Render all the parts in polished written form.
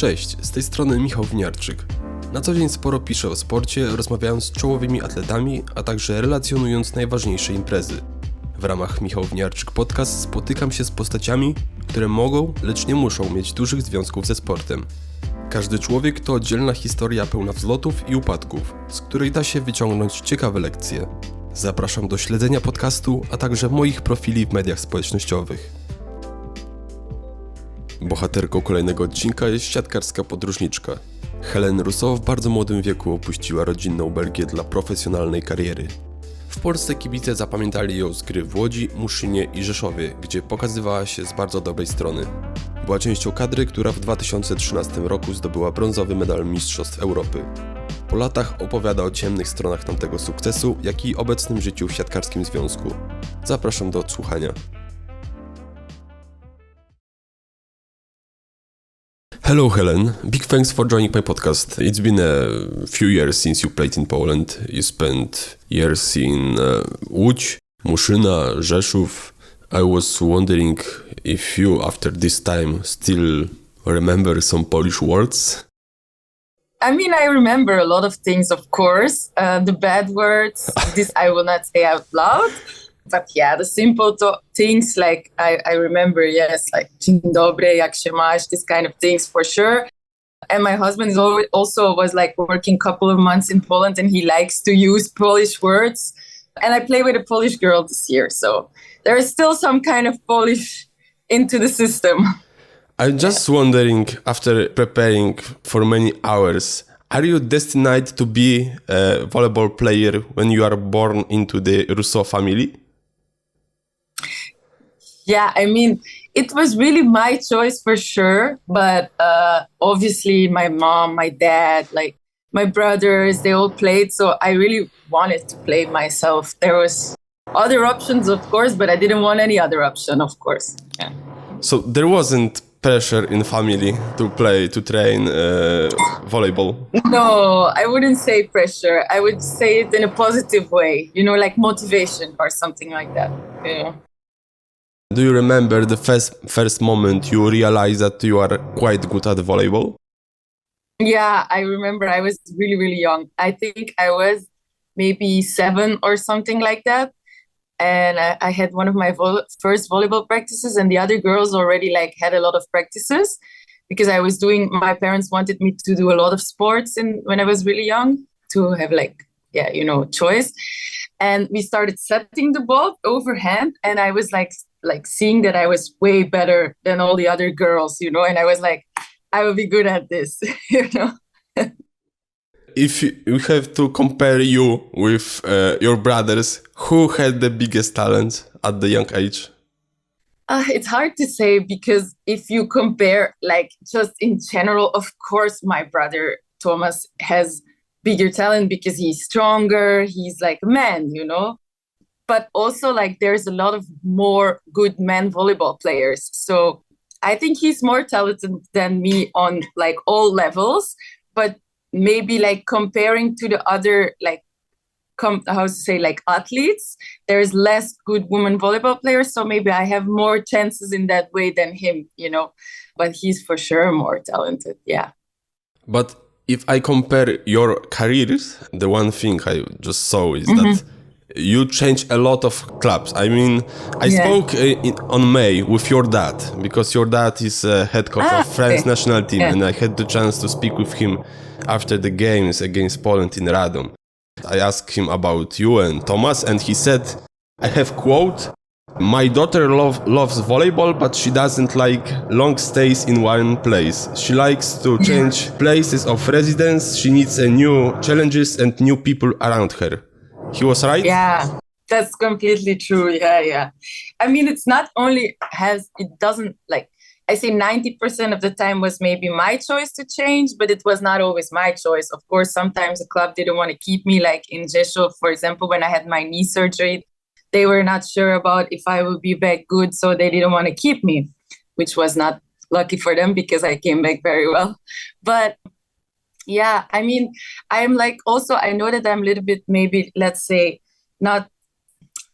Cześć, z tej strony Michał Winiarczyk. Na co dzień sporo piszę o sporcie, rozmawiając z czołowymi atletami, a także relacjonując najważniejsze imprezy. W ramach Michał Winiarczyk Podcast spotykam się z postaciami, które mogą, lecz nie muszą mieć dużych związków ze sportem. Każdy człowiek to oddzielna historia pełna wzlotów i upadków, z której da się wyciągnąć ciekawe lekcje. Zapraszam do śledzenia podcastu, a także moich profili w mediach społecznościowych. Bohaterką kolejnego odcinka jest siatkarska podróżniczka. Helene Rousseaux w bardzo młodym wieku opuściła rodzinną Belgię dla profesjonalnej kariery. W Polsce kibice zapamiętali ją z gry w Łodzi, Muszynie i Rzeszowie, gdzie pokazywała się z bardzo dobrej strony. Była częścią kadry, która w 2013 roku zdobyła brązowy medal Mistrzostw Europy. Po latach opowiada o ciemnych stronach tamtego sukcesu, jak i obecnym życiu w siatkarskim związku. Zapraszam do odsłuchania. Hello Helen, big thanks for joining my podcast. It's been a few years since you played in Poland. You spent years in Łódź, Muszyna, Rzeszów. I was wondering if you, after this time, still remember some Polish words? I remember a lot of things, of course. The bad words, this I will not say out loud. But yeah, the simple things like I remember, yes, like dzień dobry, jak się masz, this kind of things for sure. And my husband is also was like working a couple of months in Poland and he likes to use Polish words. And I play with a Polish girl this year, so there is still some kind of Polish into the system. I'm just wondering, after preparing for many hours, are you destined to be a volleyball player when you are born into the Rousseau family? Yeah, it was really my choice for sure. But obviously my mom, my dad, like my brothers, they all played. So I really wanted to play myself. There was other options, of course, but I didn't want any other option, of course. Yeah. So there wasn't pressure in family to train volleyball? No, I wouldn't say pressure. I would say it in a positive way, like motivation or something like that. Yeah. Do you remember the first moment you realized that you are quite good at volleyball? Yeah, I remember I was really, really young. I think I was maybe 7 or something like that. And I had one of my first volleyball practices, and the other girls already had a lot of practices because my parents wanted me to do a lot of sports when I was really young to have choice. And we started setting the ball overhand, and I was like seeing that I was way better than all the other girls, and I was like, I will be good at this, If you have to compare you with your brothers, who had the biggest talent at the young age? It's hard to say because if you compare, just in general, of course, my brother Thomas has bigger talent because he's stronger. He's like a man, But also, there's a lot of more good men volleyball players. So I think he's more talented than me on all levels. But maybe comparing to the other athletes, there's less good women volleyball players, so maybe I have more chances in that way than him, but he's for sure more talented. Yeah. But if I compare your careers, the one thing I just saw is that you change a lot of clubs. I spoke on May with your dad, because your dad is head coach of France national team, and I had the chance to speak with him after the games against Poland in Radom. I asked him about you and Thomas, and he said, I have quote, "My daughter loves volleyball, but she doesn't like long stays in one place. She likes to change places of residence. She needs new challenges and new people around her." He was right? Yeah, that's completely true. Yeah. It's not only I say 90% of the time was maybe my choice to change, but it was not always my choice. Of course, sometimes the club didn't want to keep me, in Rzeszów, for example, when I had my knee surgery. They were not sure about if I would be back good, so they didn't want to keep me, which was not lucky for them because I came back very well. But yeah, I'm also, I know that I'm a little bit, maybe, let's say, not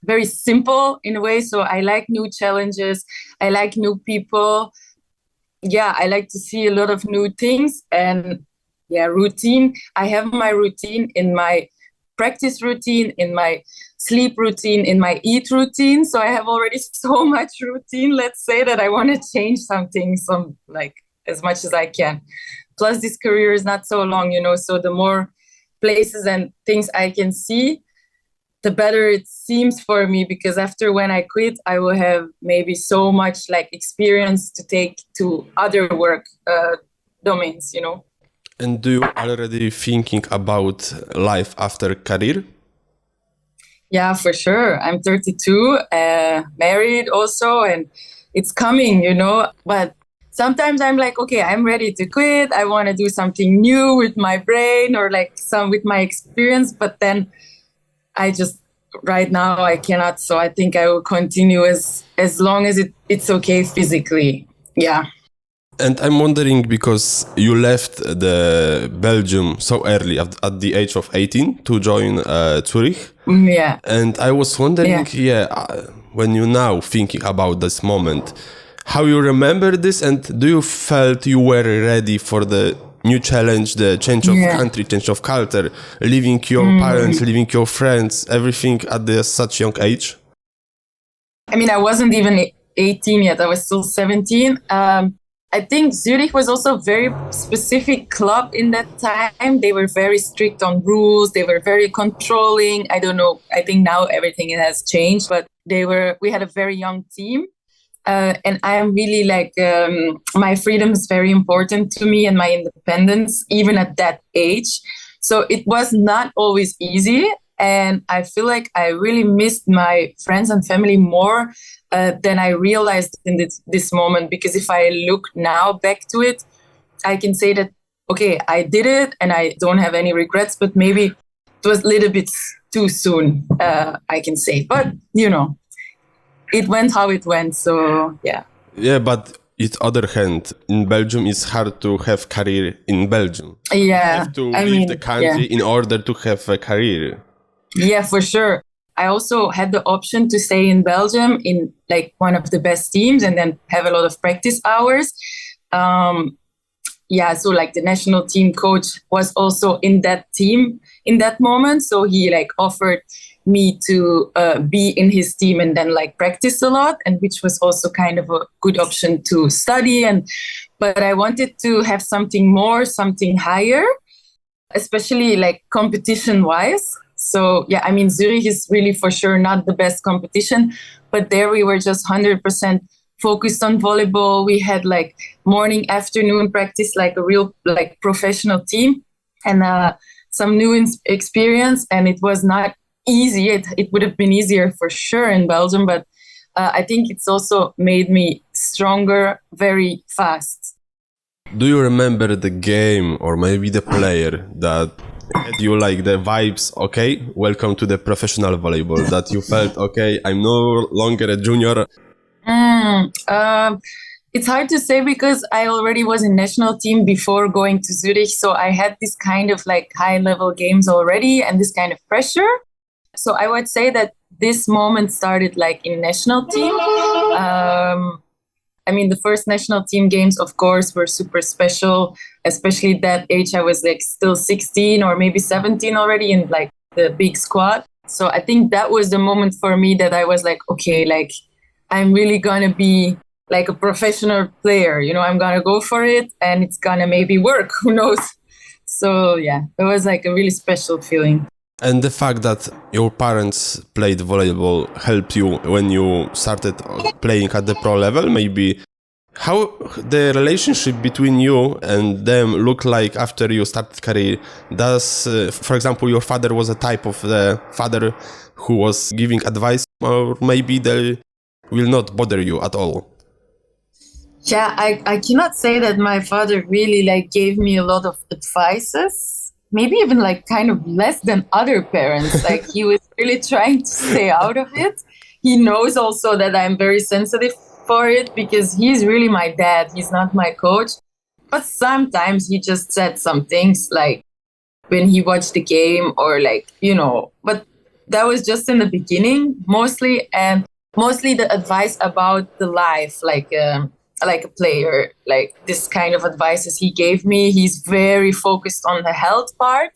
very simple in a way. So I like new challenges. I like new people. yeah, I like to see a lot of new things. And yeah, routine. I have my routine in my practice routine, in my sleep routine, in my eat routine. So I have already so much routine, let's say, that I want to change something, like as much as I can. Plus this career is not so long, so the more places and things I can see, the better it seems for me, because after when I quit, I will have maybe so much like experience to take to other work domains, And do you already thinking about life after career? Yeah, for sure. I'm 32, married also, and it's coming, But sometimes I'm like, okay, I'm ready to quit. I want to do something new with my brain or like some with my experience. But then right now I cannot. So I think I will continue as long as it's okay physically. Yeah. And I'm wondering, because you left the Belgium so early at the age of 18 to join Zurich. Yeah. And I was wondering, when you now thinking about this moment, how you remember this, and do you felt you were ready for the new challenge, the change of country, change of culture, leaving your parents, leaving your friends, everything at such young age? I mean, I wasn't even 18 yet. I was still 17. I think Zurich was also a very specific club in that time. They were very strict on rules. They were very controlling. I don't know. I think now everything has changed, but we had a very young team. And I am really like, my freedom is very important to me and my independence, even at that age. So it was not always easy. And I feel like I really missed my friends and family more than I realized in this moment. Because if I look now back to it, I can say that, okay, I did it and I don't have any regrets, but maybe it was a little bit too soon, I can say. But, it went how it went. So, yeah. Yeah, but on the other hand, in Belgium, it's hard to have career in Belgium. Yeah. You have to leave the country in order to have a career. Yeah, for sure. I also had the option to stay in Belgium in like one of the best teams and then have a lot of practice hours. So like the national team coach was also in that team in that moment. So he like offered me to be in his team and then like practice a lot, and which was also kind of a good option to study. But I wanted to have something higher, especially like competition wise. So yeah, I mean, Zurich is really for sure not the best competition, but there we were just 100% focused on volleyball. We had like morning, afternoon practice, like a real like professional team, and some new experience. And it was not easy. It would have been easier for sure in Belgium, but I think it's also made me stronger very fast. Do you remember the game or maybe the player that had you like the vibes, okay, welcome to the professional volleyball, that you felt, okay, I'm no longer a junior? It's hard to say because I already was in national team before going to Zurich. So I had this kind of like high level games already and this kind of pressure. So I would say that this moment started like in national team. I mean, the first national team games, of course, were super special, especially at that age. I was like still 16 or maybe 17 already in like the big squad. So I think that was the moment for me that I was like, okay, like I'm really going to be like a professional player, I'm going to go for it and it's going to maybe work. Who knows? So yeah, it was like a really special feeling. And the fact that your parents played volleyball helped you when you started playing at the pro level, maybe how the relationship between you and them look like after you started career? Does, for example, your father was a type of the father who was giving advice, or maybe they will not bother you at all? Yeah, I cannot say that my father really like gave me a lot of advices. Maybe even like kind of less than other parents. Like he was really trying to stay out of it. He knows also that I'm very sensitive for it because he's really my dad. He's not my coach. But sometimes he just said some things like when he watched the game or like, but that was just in the beginning mostly. And mostly the advice about the life, like like a player, like this kind of advices he gave me. He's very focused on the health part.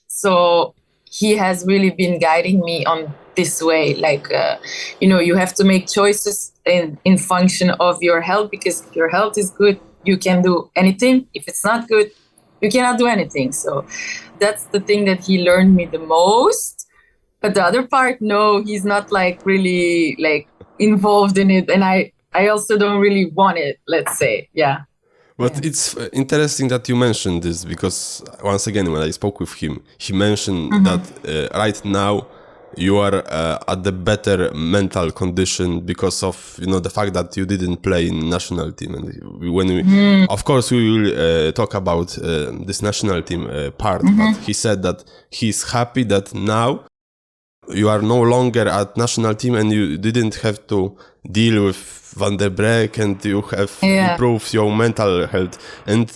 So he has really been guiding me on this way. Like, you have to make choices in function of your health, because if your health is good, you can do anything. If it's not good, you cannot do anything. So that's the thing that he learned me the most. But the other part, no, he's not like really like involved in it. And I also don't really want it, let's say. Yeah. But it's interesting that you mentioned this, because once again, when I spoke with him, he mentioned that right now you are at the better mental condition because of the fact that you didn't play in national team. And when we, of course, we will talk about this national team part. But he said that he's happy that now you are no longer at national team and you didn't have to deal with Van der Breek, and you have improved your mental health. And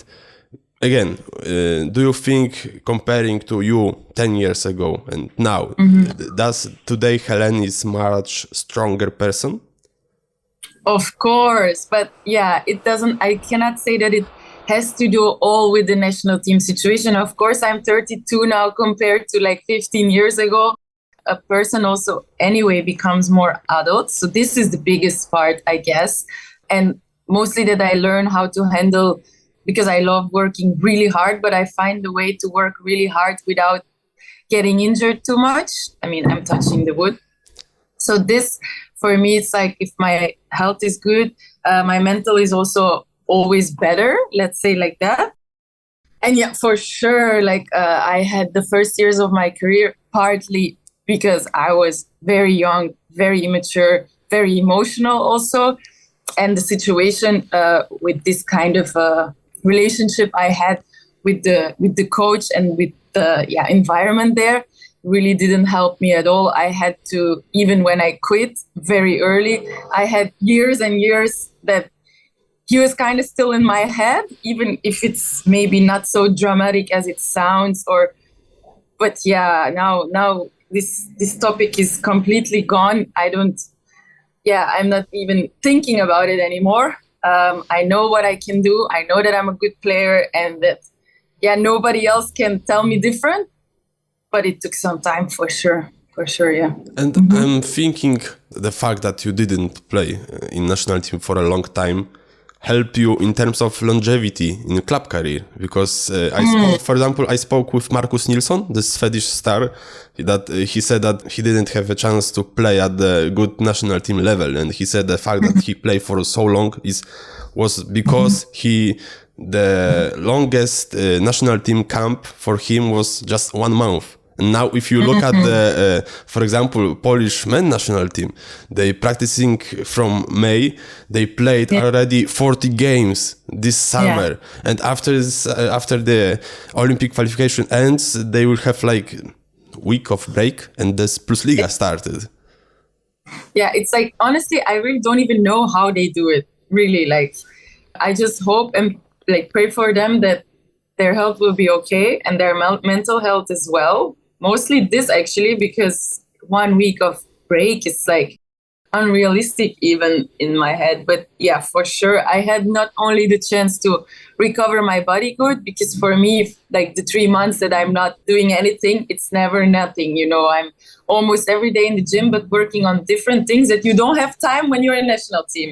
again, do you think, comparing to you 10 years ago and now, does today Helene is much stronger person? Of course, but yeah, I cannot say that it has to do all with the national team situation. Of course, I'm 32 now compared to like 15 years ago. A person also anyway becomes more adult. So this is the biggest part, I guess. And mostly that I learn how to handle, because I love working really hard, but I find a way to work really hard without getting injured too much. I mean, I'm touching the wood. So this, for me, it's like if my health is good, my mental is also always better, let's say like that. And yeah, for sure, like I had the first years of my career partly because I was very young, very immature, very emotional also. And the situation with this kind of relationship I had with the coach and with the environment there really didn't help me at all. I had to, even when I quit very early, I had years and years that he was kind of still in my head, even if it's maybe not so dramatic as it sounds. But yeah, now this topic is completely gone. I'm not even thinking about it anymore. I know what I can do. I know that I'm a good player and that, nobody else can tell me different. But it took some time for sure, yeah. And I'm thinking the fact that you didn't play in national team for a long time help you in terms of longevity in club career, because I spoke with Marcus Nilsson, the Swedish star, that he said that he didn't have a chance to play at the good national team level, and he said the fact that he played for so long was because the longest national team camp for him was just 1 month. And now if you look at for example, Polish men national team, they practicing from May, they played already 40 games this summer. And after the Olympic qualification ends, they will have like week of break and this Plus Liga started. Yeah, it's like, honestly, I really don't even know how they do it. Really, like, I just hope and like pray for them that their health will be okay and their mental health as well. Mostly this actually, because 1 week of break is like unrealistic even in my head. But yeah, for sure, I had not only the chance to recover my body good, because for me, like the 3 months that I'm not doing anything, it's never nothing. I'm almost every day in the gym, but working on different things that you don't have time when you're a national team,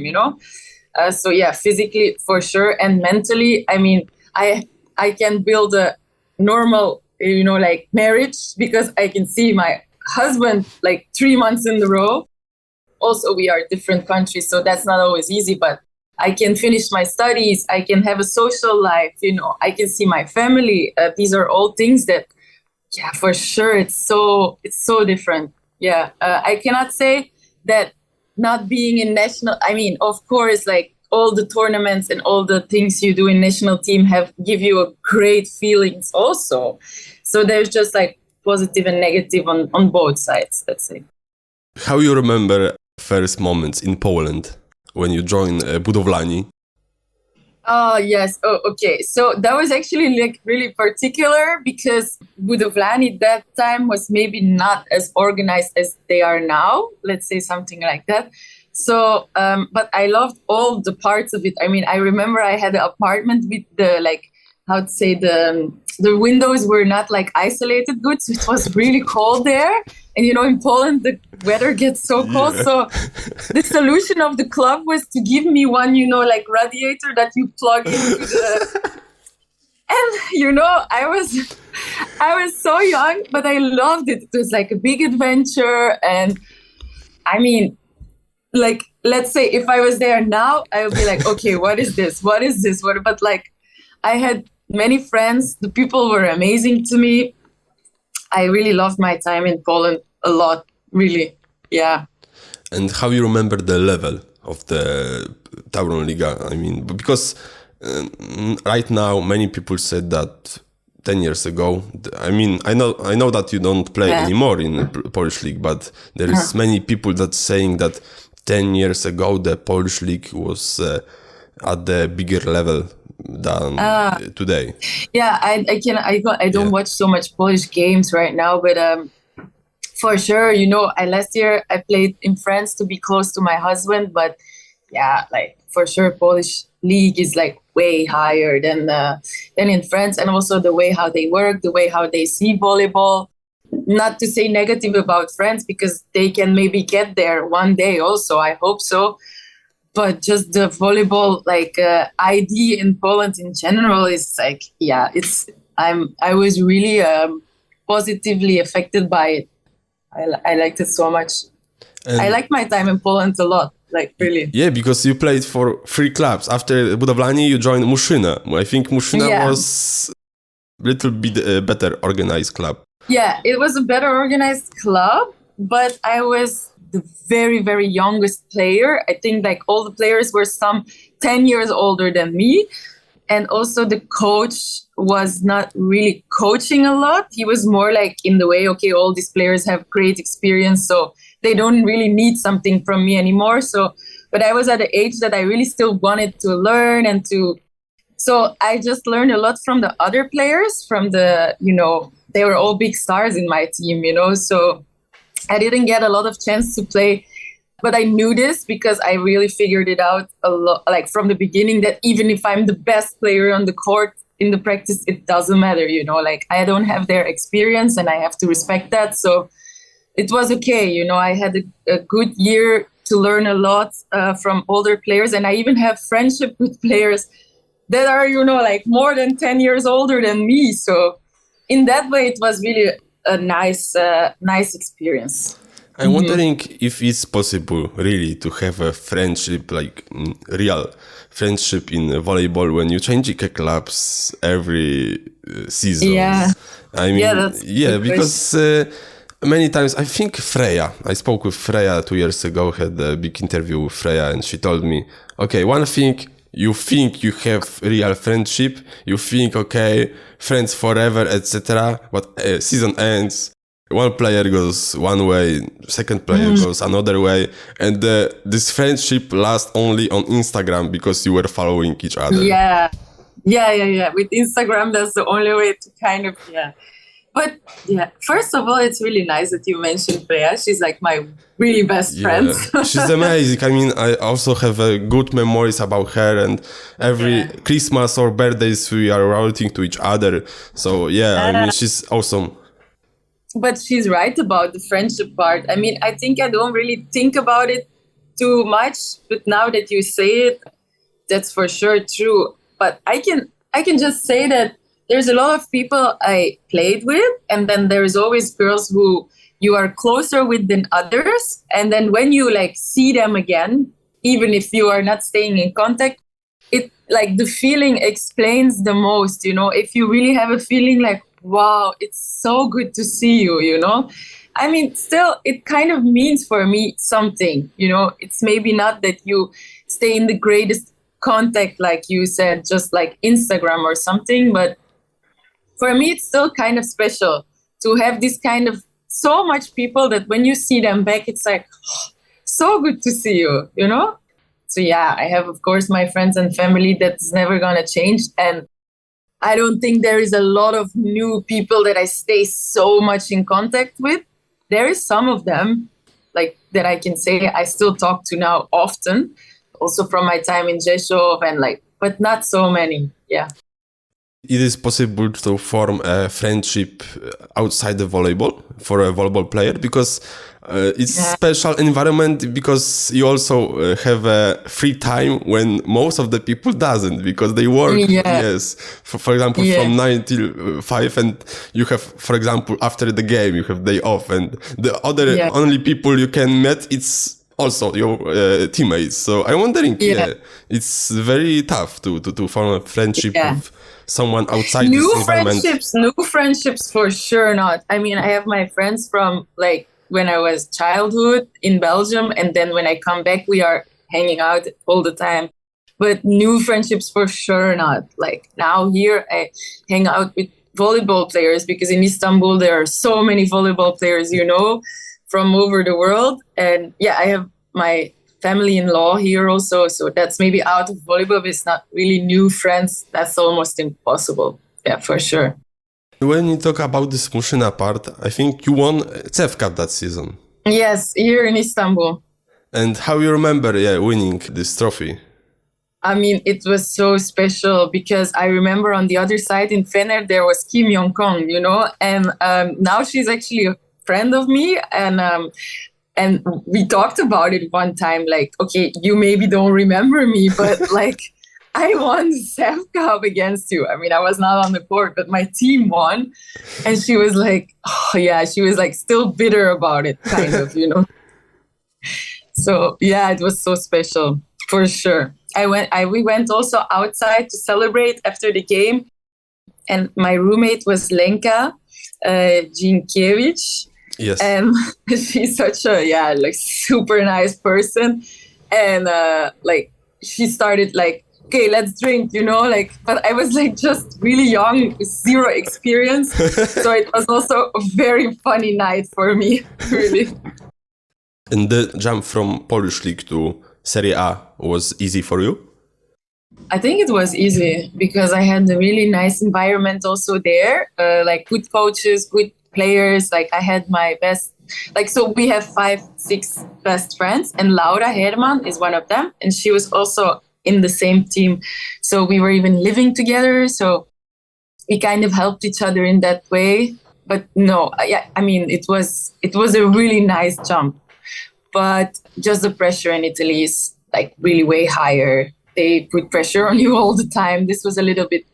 So yeah, physically for sure. And mentally, I mean, I can build a normal, like marriage, because I can see my husband like 3 months in a row. Also, we are different countries, so that's not always easy, but I can finish my studies. I can have a social life, I can see my family. These are all things that, for sure, it's so different. Yeah, I cannot say that not being in national, I mean, of course, like all the tournaments and all the things you do in national team give you a great feelings also. So there's just like positive and negative on both sides, let's say. How you remember first moments in Poland when you joined Budowlani? Oh, yes. Oh, okay. So that was actually like really particular, because Budowlani that time was maybe not as organized as they are now. Let's say something like that. So, but I loved all the parts of it. I mean, I remember I had an apartment with the, like, how to say, the windows were not like isolated good. So it was really cold there. And, you know, in Poland, the weather gets so cold. Yeah. So the solution of the club was to give me one, you know, like radiator that you plug into the... And, you know, I was so young, but I loved it. It was like a big adventure. And I mean, like, let's say if I was there now, I would be like, okay, what is this? What is this? But like, I had many friends. The people were amazing to me. I really loved my time in Poland a lot, really. Yeah. And how you remember the level of the Tauron Liga? I mean, because right now many people said that 10 years ago. I mean, I know that you don't play anymore in the Polish league, but there is many people that saying that 10 years ago the Polish league was at the bigger level than today. Yeah, I don't watch so much Polish games right now, but for sure, you know, last year I played in France to be close to my husband, but yeah, like for sure Polish league is like way higher than in France, and also the way how they work, the way how they see volleyball. Not to say negative about France, because they can maybe get there one day also, I hope so. But just the volleyball like ID in Poland in general is like, yeah, I was really positively affected by it. I liked it so much. And I liked my time in Poland a lot, like really. Yeah, because you played for 3 clubs. After Budowlani, you joined Muszyna. I think Muszyna was a little bit better organized club. Yeah, it was a better organized club, but I was the very, very youngest player. I think like all the players were some 10 years older than me. And also the coach was not really coaching a lot. He was more like in the way, okay, all these players have great experience, so they don't really need something from me anymore. So, but I was at the age that I really still wanted to learn and to... So I just learned a lot from the other players, from the, you know, they were all big stars in my team, you know, so I didn't get a lot of chance to play, but I knew this because I really figured it out a lot, like from the beginning, that even if I'm the best player on the court in the practice, it doesn't matter, you know, like I don't have their experience and I have to respect that. So it was okay, you know, I had a good year to learn a lot from older players, and I even have friendship with players that are, you know, like more than 10 years older than me. So in that way, it was really a nice experience. I'm wondering if it's possible really to have a friendship, like real friendship in volleyball when you change clubs every season. Yeah. I mean, because many times, I think I spoke with Freya 2 years ago, had a big interview with Freya, and she told me, okay, one thing, you think you have real friendship, you think, okay, friends forever, etc. But season ends, one player goes one way, second player goes another way, and this friendship lasts only on Instagram because you were following each other. Yeah. With Instagram, that's the only way to kind of, But yeah, first of all, it's really nice that you mentioned Freya. She's like my really best friend. She's amazing. I mean, I also have good memories about her, and every Christmas or birthdays we are writing to each other. So I mean, she's awesome. But she's right about the friendship part. I mean, I think I don't really think about it too much, but now that you say it, that's for sure true. But I can just say that there's a lot of people I played with, and then there's always girls who you are closer with than others. And then when you like see them again, even if you are not staying in contact, it like the feeling explains the most, you know, if you really have a feeling like, wow, it's so good to see you, you know. I mean, still, it kind of means for me something, you know. It's maybe not that you stay in the greatest contact, like you said, just like Instagram or something, but for me, it's still kind of special to have this kind of so much people that when you see them back, it's like, oh, so good to see you, you know? So I have, of course, my friends and family that's never going to change. And I don't think there is a lot of new people that I stay so much in contact with. There is some of them, like that I can say I still talk to now often, also from my time in Rzeszów and like, but not so many. Yeah. It is possible to form a friendship outside the volleyball for a volleyball player because it's special environment because you also have a free time when most of the people doesn't because they work. Yes. For example, from 9 till 5 and you have, for example, after the game, you have day off and the other only people you can meet, it's also your teammates. So I'm wondering, it's very tough to form a friendship with someone outside this environment. New friendships for sure not. I mean, I have my friends from like when I was childhood in Belgium, and then when I come back, we are hanging out all the time. But new friendships for sure not. Like now here, I hang out with volleyball players because in Istanbul there are so many volleyball players, you know, from over the world. And yeah, I have my family-in-law here also, so that's maybe out of volleyball, but it's not really new friends. That's almost impossible. Yeah, for sure. When you talk about this Muszyna part, I think you won CEF Cup that season. Yes, here in Istanbul. And how you remember winning this trophy? I mean, it was so special because I remember on the other side in Fener, there was Kim Yong-kong, you know, and now she's actually a friend of me, and we talked about it one time, like, okay, you maybe don't remember me, but like, I won the CEF Cup against you. I mean, I was not on the court, but my team won. And she was like, oh yeah, she was like still bitter about it, kind of, you know. So yeah, it was so special, for sure. We went also outside to celebrate after the game. And my roommate was Lenka Jinkiewicz. Yes. And she's such a, like super nice person. And like, she started like, okay, let's drink, you know, like, but I was like just really young, with zero experience. So it was also a very funny night for me, really. And the jump from Polish League to Serie A was easy for you? I think it was easy because I had a really nice environment also there, like good coaches, good players. Like I had my best, like, so we have 5-6 best friends and Laura Herman is one of them. And she was also in the same team. So we were even living together. So we kind of helped each other in that way. But no, I mean, it was a really nice jump. But just the pressure in Italy is like really way higher. They put pressure on you all the time. This was a little bit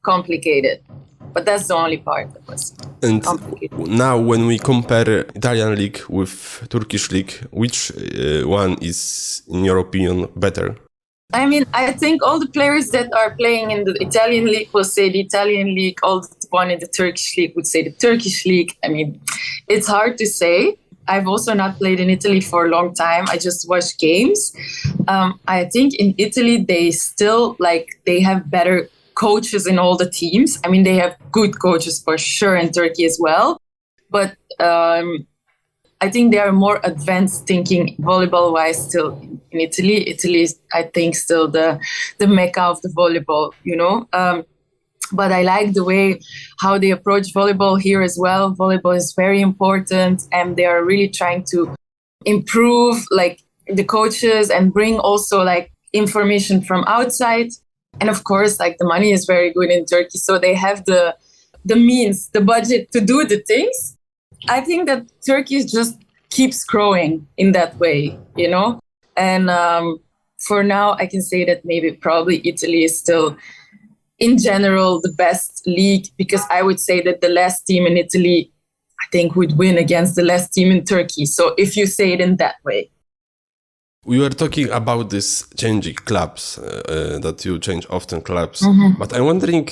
complicated. But that's the only part that was complicated. Now when we compare Italian league with Turkish league, which one is, in your opinion, better? I mean, I think all the players that are playing in the Italian league will say the Italian league. All the one in the Turkish league would say the Turkish league. I mean, it's hard to say. I've also not played in Italy for a long time. I just watch games. I think in Italy, they still, like, they have better coaches in all the teams. I mean, they have good coaches for sure in Turkey as well. But I think they are more advanced thinking volleyball-wise still in Italy. Italy is, I think, still the mecca of the volleyball, you know. But I like the way how they approach volleyball here as well. Volleyball is very important, and they are really trying to improve, like, the coaches and bring also, like, information from outside. And of course, like, the money is very good in Turkey, so they have the means, the budget to do the things. I think that Turkey just keeps growing in that way, you know? And for now, I can say that maybe probably Italy is still, in general, the best league, because I would say that the last team in Italy, I think, would win against the last team in Turkey. So if you say it in that way. We were talking about this changing clubs, that you change often clubs. But I'm wondering,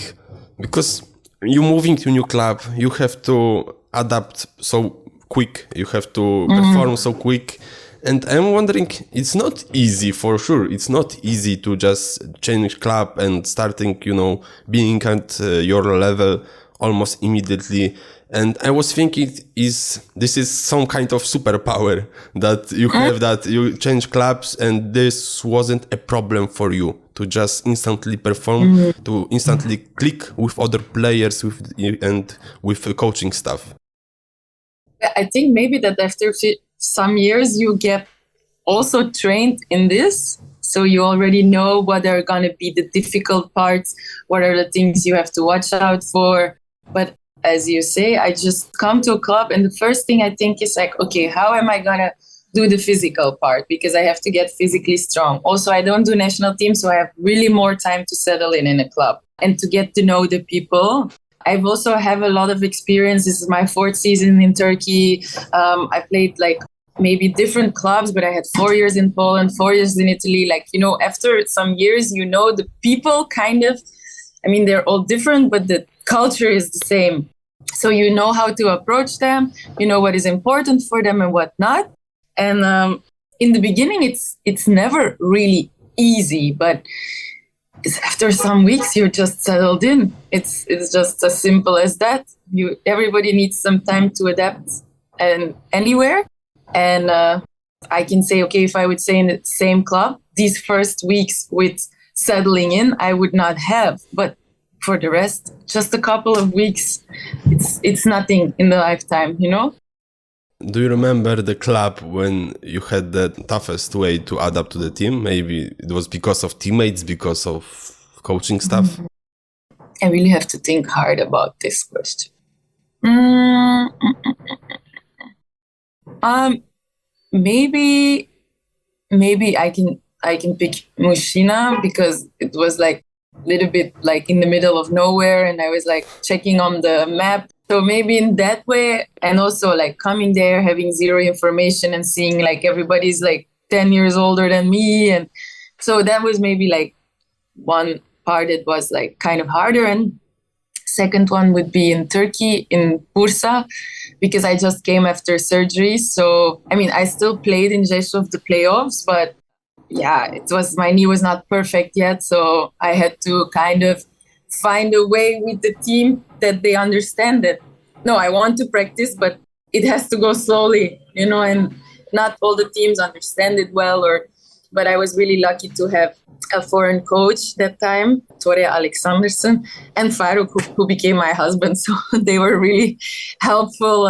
because you moving to a new club, you have to adapt so quick, you have to perform so quick. And I'm wondering, it's not easy for sure. It's not easy to just change club and starting, you know, being at your level almost immediately. And I was thinking, this is some kind of superpower that you have, that you change clubs and this wasn't a problem for you to just instantly perform, to instantly click with other players and with coaching staff. I think maybe that after some years you get also trained in this. So you already know what are going to be the difficult parts, what are the things you have to watch out for. But as you say, I just come to a club and the first thing I think is like, okay, how am I going to do the physical part? Because I have to get physically strong. Also, I don't do national team, so I have really more time to settle in a club and to get to know the people. I've also have a lot of experience. This is my 4th season in Turkey. I played like maybe different clubs, but I had 4 years in Poland, 4 years in Italy. Like, you know, after some years, you know, the people kind of, I mean, they're all different, but the culture is the same. So you know how to approach them, you know what is important for them and what not. And in the beginning, it's never really easy, but after some weeks, you're just settled in. It's just as simple as that. Everybody needs some time to adapt and anywhere. And I can say, okay, if I would say in the same club, these first weeks with settling in, I would not have. But for the rest, just a couple of weeks, it's nothing in the lifetime, you know? Do you remember the club when you had the toughest way to adapt to the team? Maybe it was because of teammates, because of coaching staff? I really have to think hard about this question. Maybe I can pick Mushina because it was like a little bit like in the middle of nowhere and I was like checking on the map. So maybe in that way, and also like coming there, having zero information and seeing like everybody's like 10 years older than me. And so that was maybe like one part that was like kind of harder. And second one would be in Turkey, in Bursa, because I just came after surgery. So, I mean, I still played in Rzeszów the playoffs, but yeah, my knee was not perfect yet. So I had to kind of find a way with the team that they understand that, no, I want to practice, but it has to go slowly, you know, and not all the teams understand it well. But I was really lucky to have a foreign coach that time, Tore Alexanderson, and Faruk, who became my husband. So they were really helpful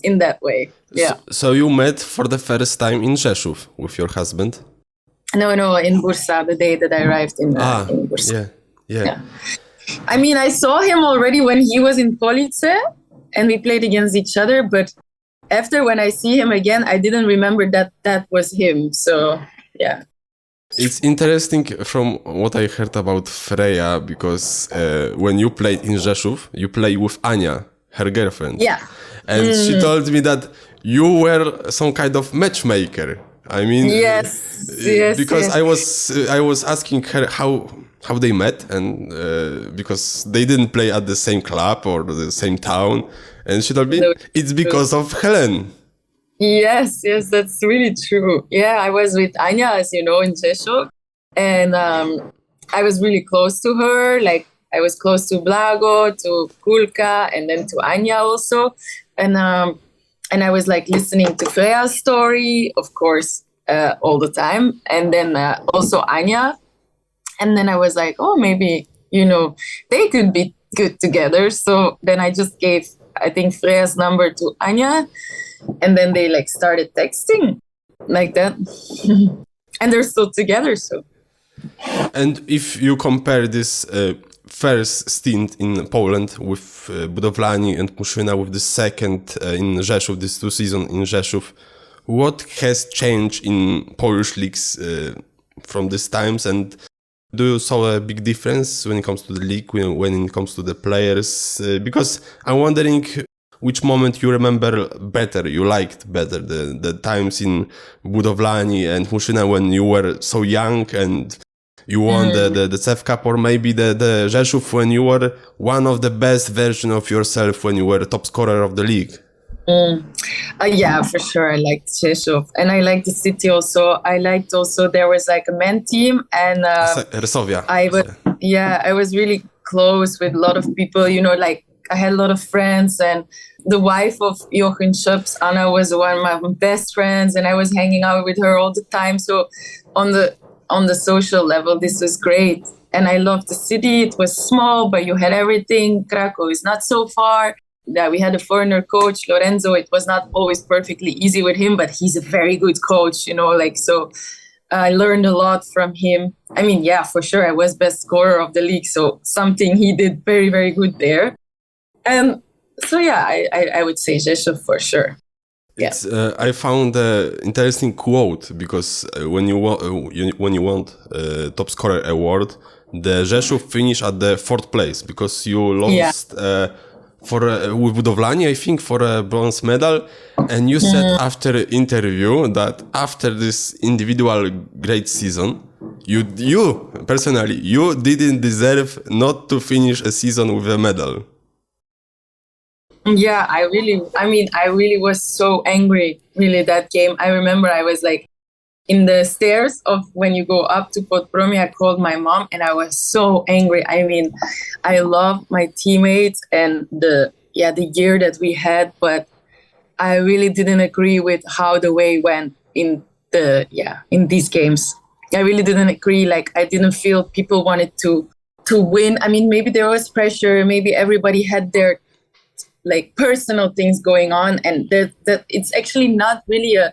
in that way. Yeah. So you met for the first time in Rzeszów with your husband? No, in Bursa, the day that I arrived in Bursa. Yeah. I mean, I saw him already when he was in Police and we played against each other. But after when I see him again, I didn't remember that was him. So, yeah. It's interesting from what I heard about Freya, because when you played in Rzeszów, you played with Ania, her girlfriend. Yeah. And she told me that you were some kind of matchmaker. I mean, yes, because yes. I was asking her how they met, and because they didn't play at the same club or the same town, and she told me it's because of Helene. Yes, that's really true. Yeah, I was with Anya, as you know, in Rzeszów, and I was really close to her. Like I was close to Blago, to Kulka, and then to Anya also, and I was like listening to Freya's story, of course, all the time, and then also Anya, and then I was like, oh, maybe, you know, they could be good together. So then I just gave, I think, Freya's number to Anya. And then they like started texting like that. And they're still together. So. And if you compare this first stint in Poland with Budowlani and Muszyna with the second in Rzeszów, these 2 seasons in Rzeszów, what has changed in Polish leagues from these times? And do you saw a big difference when it comes to the league, when it comes to the players? Because I'm wondering which moment you remember better, you liked better, the times in Budowlani and Muszyna when you were so young and you won the CEF Cup, or maybe the Rzeszów when you were one of the best version of yourself when you were top scorer of the league? Yeah, for sure. I liked Rzeszów, and I liked the city also. I liked also there was like a men team, and I was really close with a lot of people. You know, like I had a lot of friends, and the wife of Jochen Schöps, Anna, was one of my best friends, and I was hanging out with her all the time. So on the social level, this was great. And I loved the city. It was small, but you had everything. Krakow is not so far. Yeah, we had a foreigner coach, Lorenzo. It was not always perfectly easy with him, but he's a very good coach, so I learned a lot from him. I mean, yeah, for sure, I was best scorer of the league, so something he did very, very good there. And so, yeah, I would say Rzeszów for sure. Yeah. I found an interesting quote because when you won top scorer award, the Rzeszów finished at the 4th place because you lost with Budowlanie, I think, for a bronze medal. And you said after the interview that after this individual great season, you personally, you didn't deserve not to finish a season with a medal. Yeah, I really was so angry, really, that game. I remember I was like in the stairs of when you go up to Podpromi, I called my mom and I was so angry. I mean, I love my teammates and the year that we had, but I really didn't agree with how the way went in these games. I really didn't agree. Like, I didn't feel people wanted to win. I mean, maybe there was pressure. Maybe everybody had their like personal things going on, and that it's actually not really a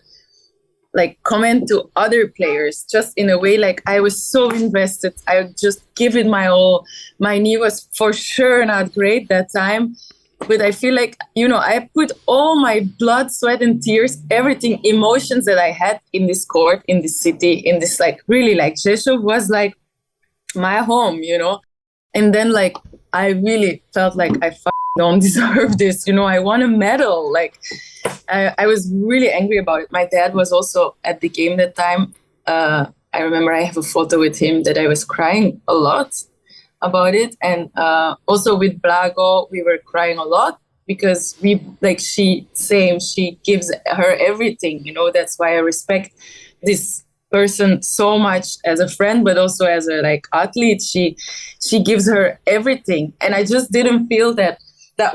like comment to other players. Just in a way, like I was so invested. I just give it my all. My knee was for sure not great that time, but I feel like, I put all my blood, sweat and tears, everything, emotions that I had in this court, in this city, in this like really like Rzeszów was like my home, and then like I really felt like I don't deserve this, I won a medal. Like I was really angry about it. My dad was also at the game that time. I remember I have a photo with him that I was crying a lot about it. And also with Blago, we were crying a lot because she gives her everything, that's why I respect this person so much as a friend, but also as a like athlete. She gives her everything. And I just didn't feel that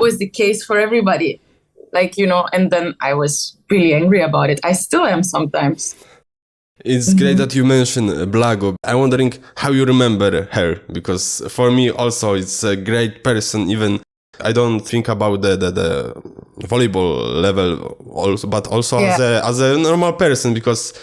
was the case for everybody, and then I was really angry about it. I still am sometimes. It's great that you mentioned Blago. I'm wondering how you remember her, because for me also it's a great person. Even I don't think about the volleyball level also, but also as a normal person, because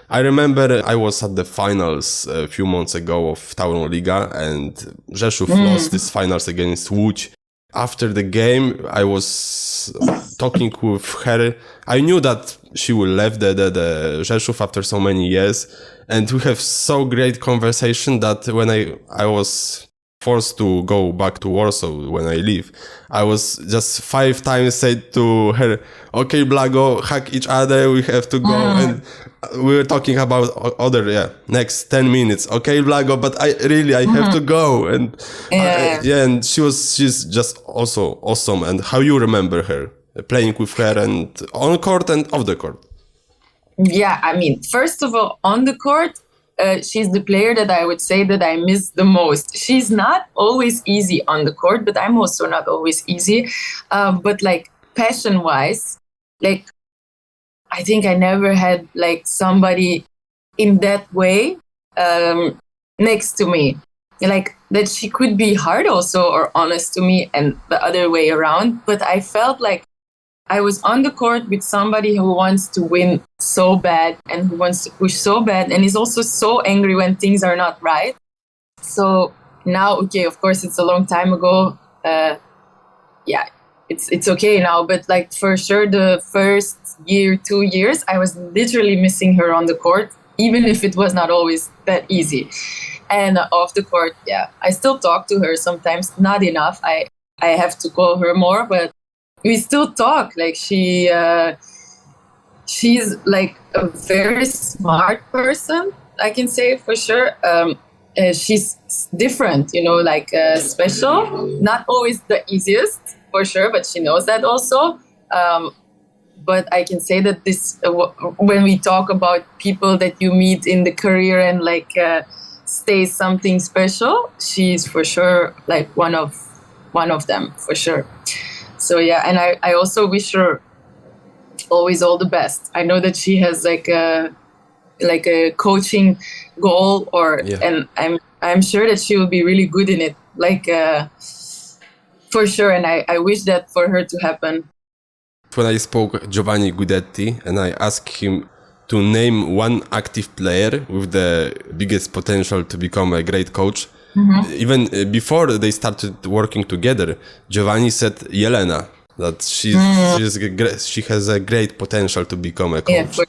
I remember I was at the finals a few months ago of Tauron Liga, and Rzeszów lost these finals against Łódź. After the game, I was talking with her. I knew that she will leave the Rzeszów after so many years, and we have so great conversation that when I was forced to go back to Warsaw when I leave, I was just 5 times said to her, "Okay, Blago, hug each other. We have to go." And we were talking about other next 10 minutes. Okay, Blago, but I have to go. And and she's just also awesome. And how you remember her playing with her and on court and off the court? Yeah, I mean, first of all, on the court, she's the player that I would say that I miss the most. She's not always easy on the court, but I'm also not always easy. But like passion-wise, like I think I never had like somebody in that way next to me. Like that she could be hard also or honest to me and the other way around. But I felt like I was on the court with somebody who wants to win so bad and who wants to push so bad and is also so angry when things are not right. So now, okay, of course, it's a long time ago. It's okay now. But like for sure, the first year, 2 years, I was literally missing her on the court, even if it was not always that easy. And off the court, I still talk to her sometimes, not enough. I have to call her more, but we still talk. Like she's like a very smart person, I can say for sure. She's different, special, not always the easiest for sure, but she knows that also. But I can say that this, when we talk about people that you meet in the career and stays something special, she's for sure like one of them for sure. So and I also wish her always all the best. I know that she has like a coaching goal and I'm sure that she will be really good in it. For sure, and I wish that for her to happen. When I spoke Giovanni Guidetti and I asked him to name one active player with the biggest potential to become a great coach, even before they started working together, Giovanni said Jelena, that she has a great potential to become a coach. Yeah,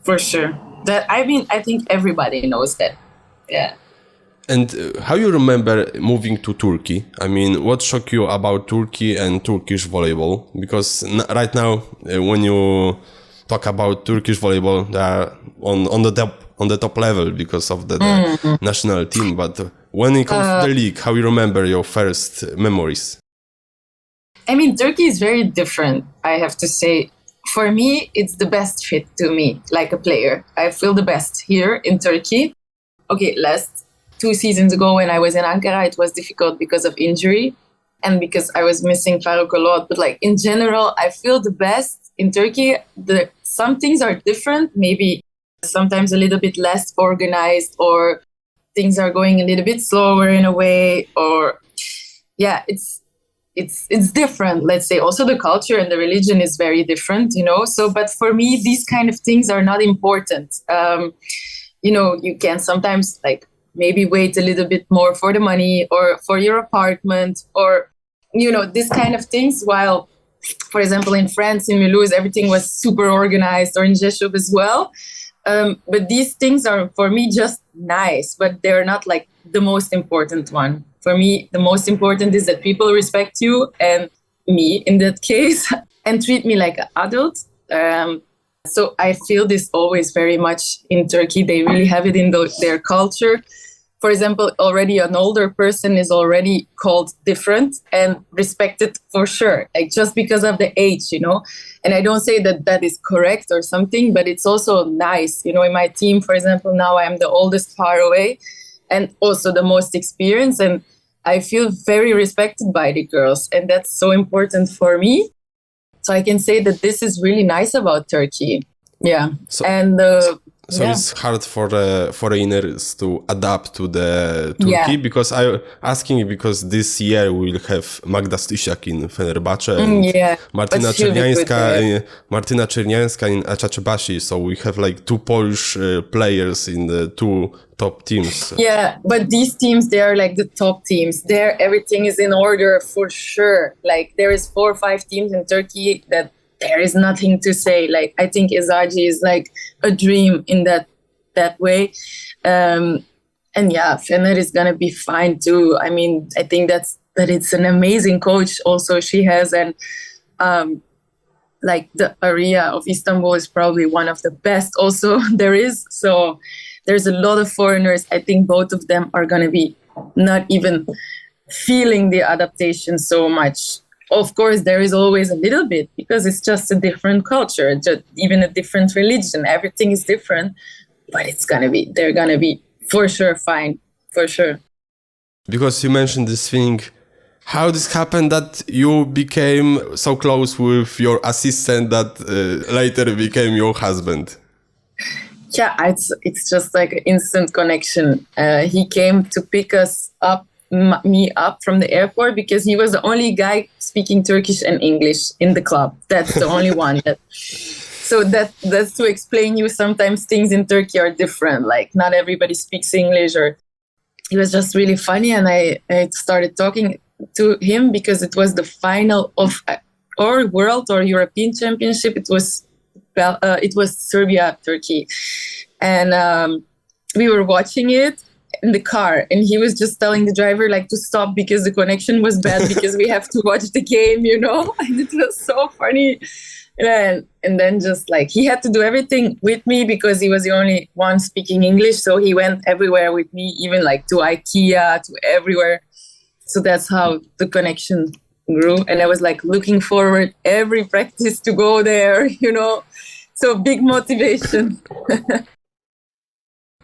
for sure. I think everybody knows that. Yeah. And how you remember moving to Turkey? I mean, what shocked you about Turkey and Turkish volleyball? Because right now, when you talk about Turkish volleyball, they are on the top level because of the national team. But when it comes to the league, how you remember your first memories? I mean, Turkey is very different, I have to say. For me, it's the best fit to me, like a player. I feel the best here in Turkey. Okay, last 2 seasons ago when I was in Ankara, it was difficult because of injury and because I was missing Faruk a lot. But like in general, I feel the best in Turkey. Some things are different, maybe sometimes a little bit less organized, or things are going a little bit slower in a way, or yeah, it's different, let's say. Also the culture and the religion is very different, you know. So, but for me, these kind of things are not important. You know, you can sometimes like maybe wait a little bit more for the money or for your apartment, or, you know, this kind of things. While, for example, in France, in Mulhouse, everything was super organized, or in Rzeszów as well. But these things are, for me, just nice, but they're not like the most important one. For me, the most important is that people respect you, and me in that case, and treat me like an adult. So I feel this always very much in Turkey. They really have it in their culture. For example, already an older person is already called different and respected for sure, like just because of the age, you know. And I don't say that that is correct or something, but it's also nice. You know, in my team, for example, now I'm the oldest far away and also the most experienced. And I feel very respected by the girls. And that's so important for me. So I can say that this is really nice about Turkey. Yeah. So it's hard for foreigners to adapt to the Turkey, because I asking because this year we'll have Magda Stysiak in Fenerbahce and Martyna Czerniańska in Aczaczebashi. So we have like 2 Polish players in the 2 top teams. Yeah, but these teams, they are like the top teams. There, everything is in order for sure. Like there is 4 or 5 teams in Turkey that there is nothing to say. Like I think Eczacı is like a dream in that way. And yeah, Fener is gonna be fine too. I mean, I think that it's an amazing coach also she has, and like the area of Istanbul is probably one of the best also there is. So there's a lot of foreigners. I think both of them are gonna be not even feeling the adaptation so much. Of course, there is always a little bit, because it's just a different culture, just even a different religion. Everything is different, but they're gonna be for sure fine, for sure. Because you mentioned this thing, how this happened that you became so close with your assistant that later became your husband? Yeah, it's just like an instant connection. He came to pick me up from the airport because he was the only guy speaking Turkish and English in the club. That's the only one. So that's to explain you sometimes things in Turkey are different. Like not everybody speaks English. Or it was just really funny, and I started talking to him because it was the final of our World or European Championship. It was Serbia, Turkey, and we were watching it in the car, and he was just telling the driver like to stop because the connection was bad because we have to watch the game, you know. And it was so funny. And then just like he had to do everything with me because he was the only one speaking English. So he went everywhere with me, even like to IKEA, to everywhere. So that's how the connection grew. And I was like looking forward every practice to go there, you know. So big motivation.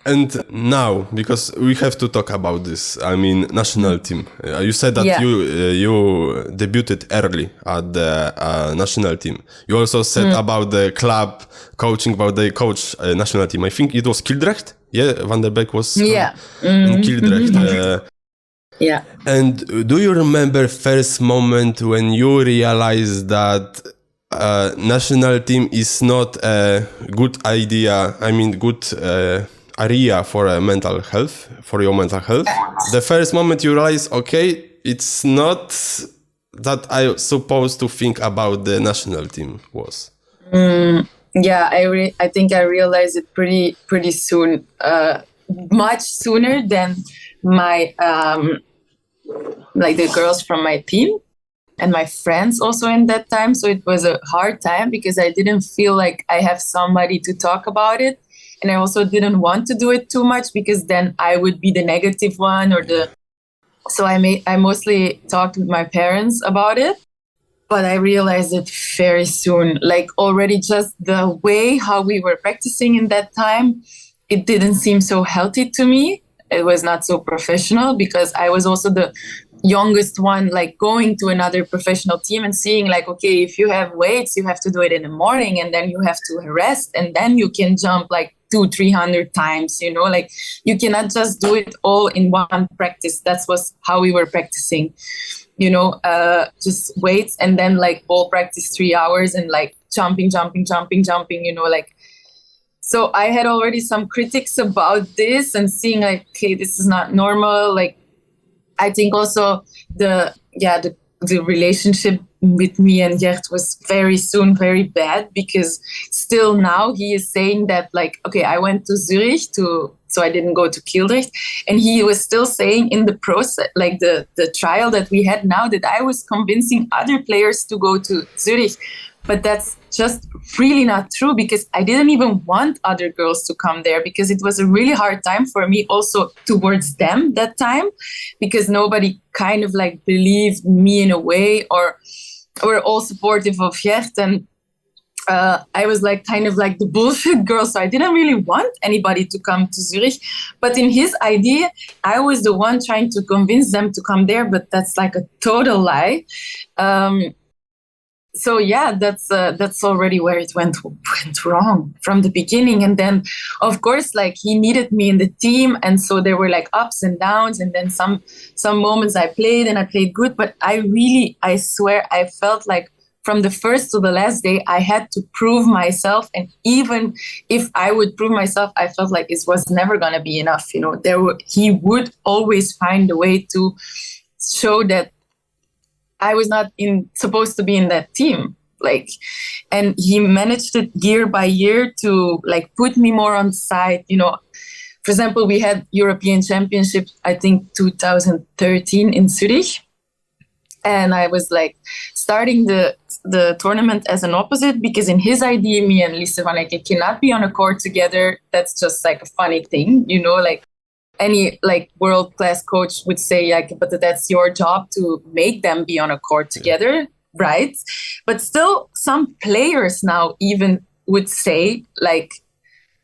And now, because we have to talk about this, I mean, national team. You said that you debuted early at the national team. You also said about the club coaching, about the coach national team. I think it was Kildrecht. Yeah, Van der Beek was in Kildrecht. Yeah. And do you remember first moment when you realized that national team is not a good idea? I mean, good area for mental health, for your mental health. The first moment you realize, okay, it's not that I supposed to think about the national team was. Yeah, I think I realized it pretty soon, much sooner than my like the girls from my team and my friends also in that time. So it was a hard time because I didn't feel like I have somebody to talk about it. And I also didn't want to do it too much because then I would be the negative one so I mostly talked with my parents about it. But I realized it very soon, like already just the way how we were practicing in that time, it didn't seem so healthy to me. It was not so professional because I was also the youngest one, like going to another professional team and seeing like, okay, if you have weights, you have to do it in the morning and then you have to rest and then you can jump like 200-300 times, like you cannot just do it all in one practice. That was how we were practicing, just weights and then like all practice 3 hours and like jumping, like. So I had already some critics about this and seeing like, okay, this is not normal. Like, I think also the relationship with me and Gert was very soon very bad because still now he is saying that like, okay, I went to Zurich so I didn't go to Kildrecht, and he was still saying in the process, like the trial that we had now, that I was convincing other players to go to Zurich. But that's just really not true because I didn't even want other girls to come there because it was a really hard time for me also towards them that time because nobody kind of like believed me in a way or were all supportive of Gert. And I was like kind of like the bullshit girl. So I didn't really want anybody to come to Zurich. But in his idea, I was the one trying to convince them to come there. But that's like a total lie. So yeah, that's already where it went wrong from the beginning. And then, of course, like he needed me in the team, and so there were like ups and downs. And then some moments I played good, but I swear, I felt like from the first to the last day, I had to prove myself. And even if I would prove myself, I felt like it was never gonna be enough. He would always find a way to show that I was not supposed to be in that team, like, and he managed it year by year to like put me more on the side. For example, we had European Championship, I think 2013 in Zurich, and I was like starting the tournament as an opposite because in his idea, me and Lise van Eyck cannot be on a court together. That's just like a funny thing, like. Any like world-class coach would say, like, but that's your job to make them be on a court together, right? But still, some players now even would say, like,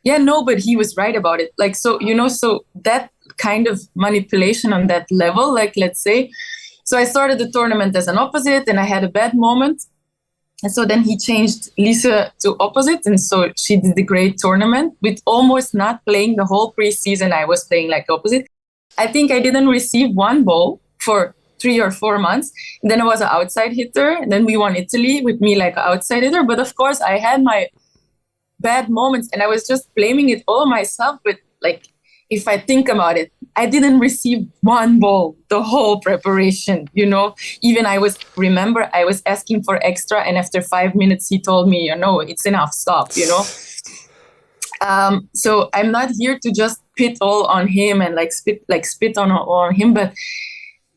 yeah, no, but he was right about it. Like, so, so that kind of manipulation on that level, like, let's say. So I started the tournament as an opposite and I had a bad moment. And so then he changed Lise to opposite. And so she did a great tournament with almost not playing the whole preseason. I was playing like opposite. I think I didn't receive one ball for 3 or 4 months. And then I was an outside hitter. And then we won Italy with me like an outside hitter. But of course, I had my bad moments and I was just blaming it all myself. But like, if I think about it, I didn't receive one ball the whole preparation, Even I was asking for extra, and after 5 minutes, he told me, it's enough, stop, So I'm not here to just pit all on him and spit on him, but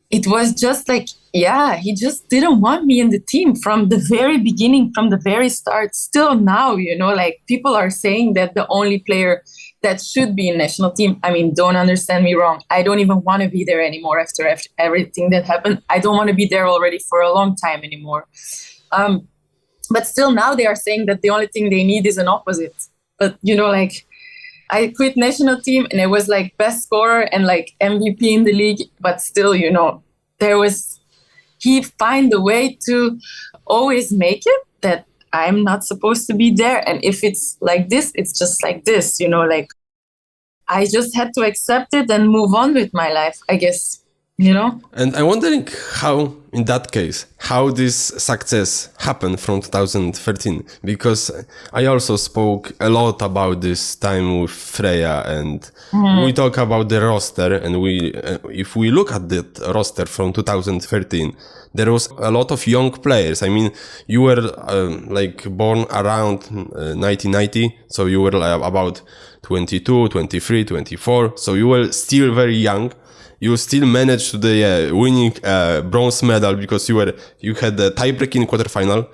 it was just like, yeah, he just didn't want me in the team from the very beginning, from the very start. Still now, like people are saying that the only player that should be in national team. I mean, don't understand me wrong. I don't even want to be there anymore after everything that happened. I don't want to be there already for a long time anymore. But still now they are saying that the only thing they need is an opposite. But, like I quit national team and it was like best scorer and like MVP in the league. But still, he find a way to always make it that I'm not supposed to be there. And if it's like this, it's just like this, like I just had to accept it and move on with my life, I guess. you know? And I'm wondering how, in that case, how this success happened from 2013, because I also spoke a lot about this time with Freya, and we talk about the roster, and if we look at that roster from 2013, there was a lot of young players. I mean, you were born around 1990, so you were about 22, 23, 24, so you were still very young. You still managed to the winning bronze medal, because you had the tiebreak in quarterfinal,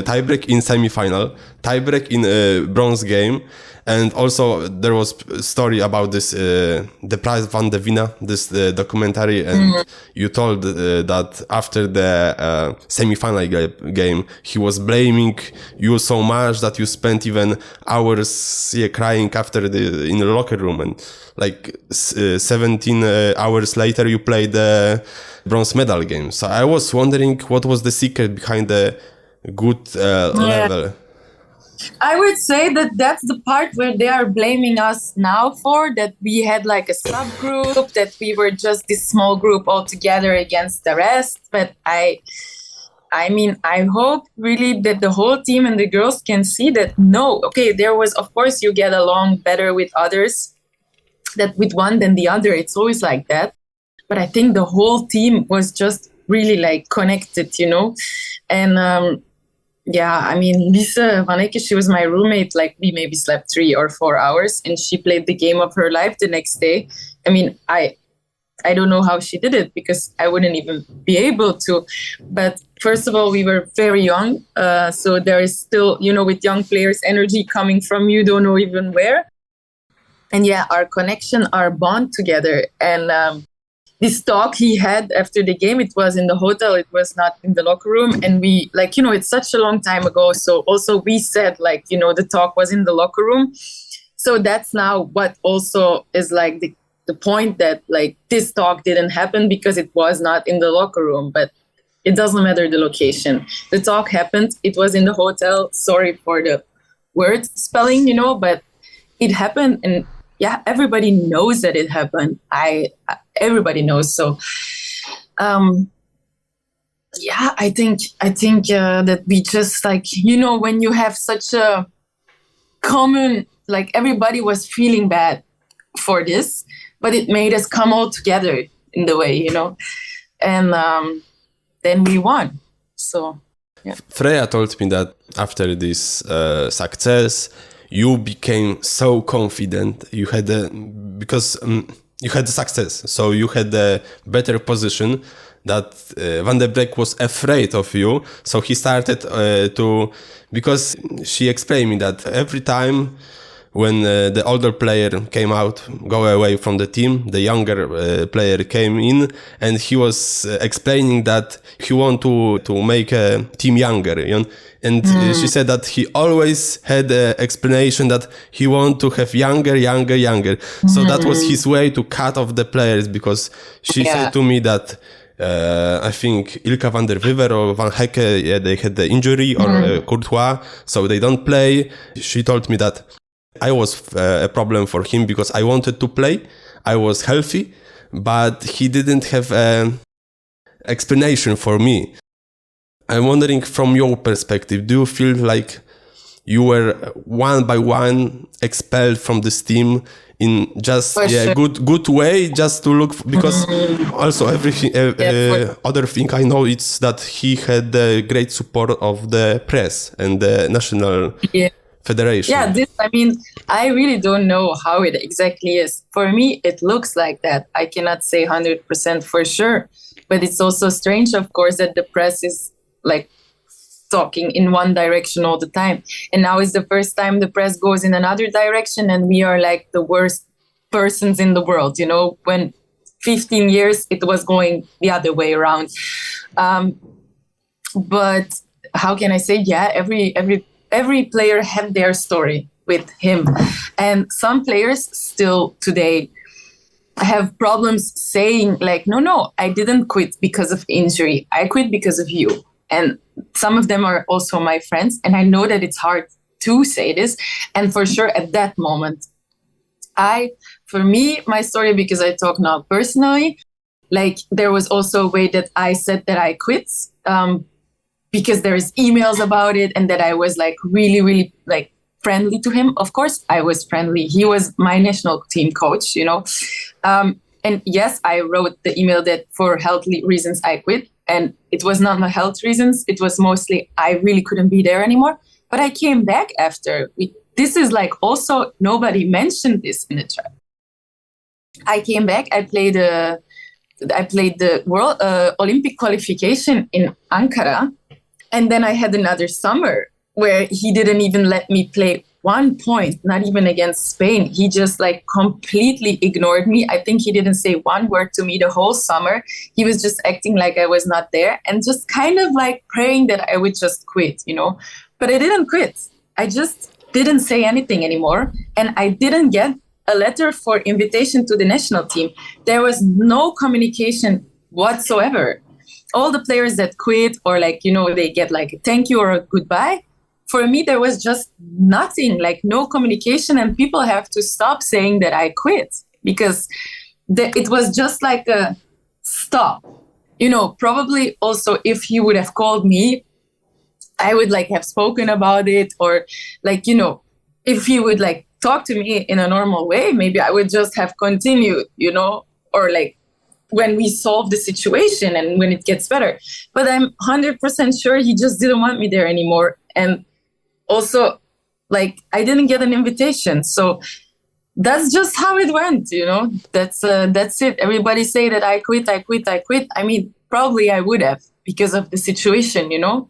tiebreak in semifinal, tiebreak in bronze game, and also there was a story about this the prize van de Wina, this documentary, and you told that after the semifinal game he was blaming you so much that you spent even hours crying after in the locker room, and 17 hours later you played the bronze medal game. So I was wondering what was the secret behind the good level. I would say that that's the part where they are blaming us now for, that we had like a subgroup, that we were just this small group all together against the rest. But I mean, I hope really that the whole team and the girls can see that, no, okay, there was, of course, you get along better with others, that with one than the other. It's always like that. But I think the whole team was just really like connected, you know? And yeah, I mean, Lisa Vaneke, she was my roommate. Like, we maybe slept 3 or 4 hours, and she played the game of her life the next day. I mean, I don't know how she did it, because I wouldn't even be able to. But first of all, we were very young. So there is still, you know, with young players, energy coming from you don't know even where. And yeah, our connection, our bond together. And this talk he had after the game, it was in the hotel, it was not in the locker room. And we, like, you know, it's such a long time ago. So also we said, like, you know, the talk was in the locker room. So that's now what also is like the point, that like this talk didn't happen because it was not in the locker room. But it doesn't matter the location. The talk happened. It was in the hotel. Sorry for the word spelling, you know, but it happened. And yeah, everybody knows that it happened. Everybody knows. So, yeah, I think that we just, like, you know, when you have such a common, like, everybody was feeling bad for this, but it made us come all together in the way, you know, and then we won. So, yeah. Freya told me that after this success, you became so confident. You had because you had success, so you had a better position, that Van der Breck was afraid of you. So he started because she explained me that every time when the older player go away from the team, the younger player came in, and he was explaining that he want to make a team younger, you know? And she said that he always had an explanation that he want to have younger. So that was his way to cut off the players, because she said to me that I think Ilka van der Viver or Van Hecke, they had the injury, or Courtois, so they don't play. She told me that I was a problem for him because I wanted to play. I was healthy, but he didn't have an explanation for me. I'm wondering, from your perspective, do you feel like you were one by one expelled from this team in just good way, just to look, because also everything other thing I know, it's that he had the great support of the press and the national federation. Yeah, I mean, I really don't know how it exactly is. For me, it looks like that. I cannot say 100% for sure, but it's also strange, of course, that the press is like talking in one direction all the time. And now is the first time the press goes in another direction, and we are like the worst persons in the world, you know, when 15 years it was going the other way around. But how can I say, every player had their story with him. And some players still today have problems saying like, no, I didn't quit because of injury. I quit because of you. And some of them are also my friends. And I know that it's hard to say this. And for sure, at that moment, for me, my story, because I talk now personally, like there was also a way that I said that I quit, because there's emails about it, and that I was like really, really like friendly to him. Of course, I was friendly. He was my national team coach, you know. And yes, I wrote the email that for health reasons I quit. And it was not my health reasons. It was mostly I really couldn't be there anymore. But I came back after. This is like also, nobody mentioned this in the chat. I came back. I played the World Olympic qualification in Ankara. And then I had another summer where he didn't even let me play 1 point, not even against Spain. He just like completely ignored me. I think he didn't say one word to me the whole summer. He was just acting like I was not there and just kind of like praying that I would just quit, you know. But I didn't quit. I just didn't say anything anymore. And I didn't get a letter for invitation to the national team. There was no communication whatsoever. All the players that quit or like, you know, they get like a thank you or a goodbye. For me, there was just nothing, like no communication, and people have to stop saying that I quit because it was just like a stop. You know, probably also if he would have called me, I would like have spoken about it, or like, you know, if he would like talk to me in a normal way, maybe I would just have continued, you know, or like when we solve the situation and when it gets better. But I'm 100% sure he just didn't want me there anymore. And also, like, I didn't get an invitation. So that's just how it went, you know. That's it. Everybody say that I quit. I mean, probably I would have because of the situation, you know.